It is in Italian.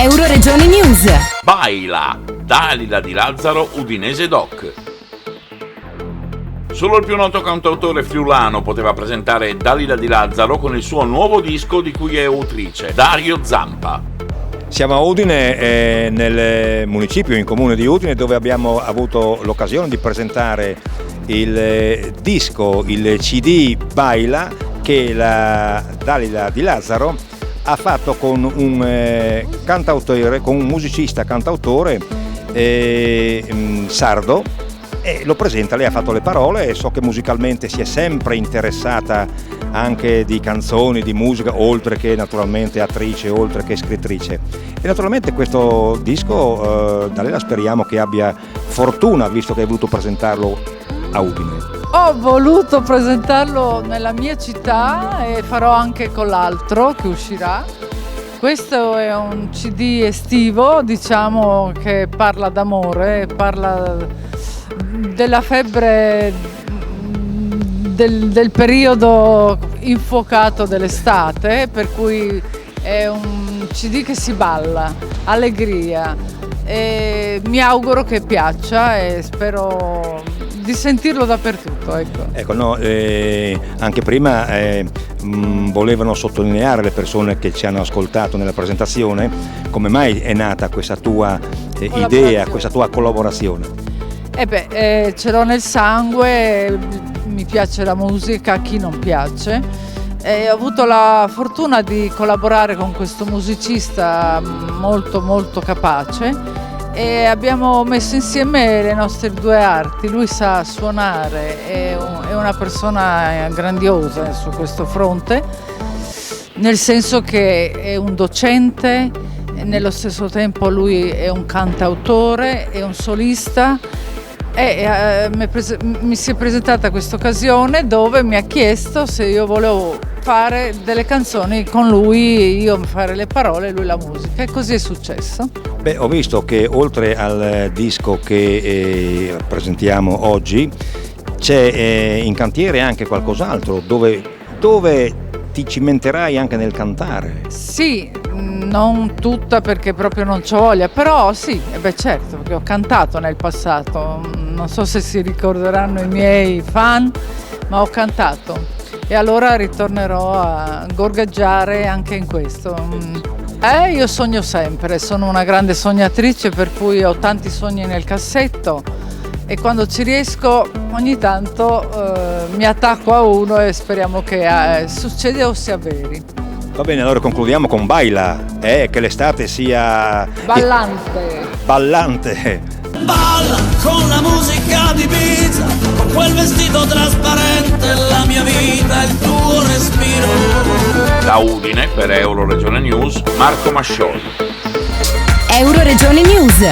Euroregione News. Baila, Dalila Di Lazzaro, Udinese Doc. Solo il più noto cantautore friulano poteva presentare Dalila Di Lazzaro con il suo nuovo disco di cui è autrice, Dario Zampa. Siamo a Udine, nel municipio, in comune di Udine, dove abbiamo avuto l'occasione di presentare il disco, il CD Baila, che la Dalila Di Lazzaro ha fatto con un cantautore, con un musicista cantautore sardo, e lo presenta. Lei ha fatto le parole e so che musicalmente si è sempre interessata anche di canzoni, di musica, oltre che naturalmente attrice, oltre che scrittrice. E naturalmente questo disco Dalila speriamo che abbia fortuna, visto che hai voluto presentarlo a Udine. Ho voluto presentarlo nella mia città e farò anche con l'altro che uscirà. Questo è un CD estivo, diciamo, che parla d'amore, parla della febbre del periodo infuocato dell'estate, per cui è un CD che si balla, allegria, e mi auguro che piaccia e spero di sentirlo dappertutto. Ecco, no, anche prima volevano sottolineare le persone che ci hanno ascoltato nella presentazione come mai è nata questa tua idea, questa tua collaborazione. Ce l'ho nel sangue, mi piace la musica, a chi non piace. Ho avuto la fortuna di collaborare con questo musicista molto molto capace e abbiamo messo insieme le nostre due arti. Lui sa suonare, è una persona grandiosa su questo fronte, nel senso che è un docente, e nello stesso tempo lui è un cantautore, è un solista. Mi si è presentata questa occasione dove mi ha chiesto se io volevo fare delle canzoni con lui, io fare le parole e lui la musica, e così è successo. Ho visto che oltre al disco che presentiamo oggi c'è in cantiere anche qualcos'altro dove ti cimenterai anche nel cantare. Sì, non tutta perché proprio non c'ho voglia, però sì, certo, perché ho cantato nel passato, non so se si ricorderanno i miei fan, ma ho cantato e allora ritornerò a gorgaggiare anche in questo. Io sogno sempre, sono una grande sognatrice, per cui ho tanti sogni nel cassetto e quando ci riesco ogni tanto mi attacco a uno e speriamo che succeda o sia veri. Va bene, allora concludiamo con Baila, che l'estate sia ballante. Balla con la musica di Ibiza, con quel vestito trasparente, la mia vita, il tuo respiro. Da Udine per Euroregione News, Marco Mascioli. Euroregione News.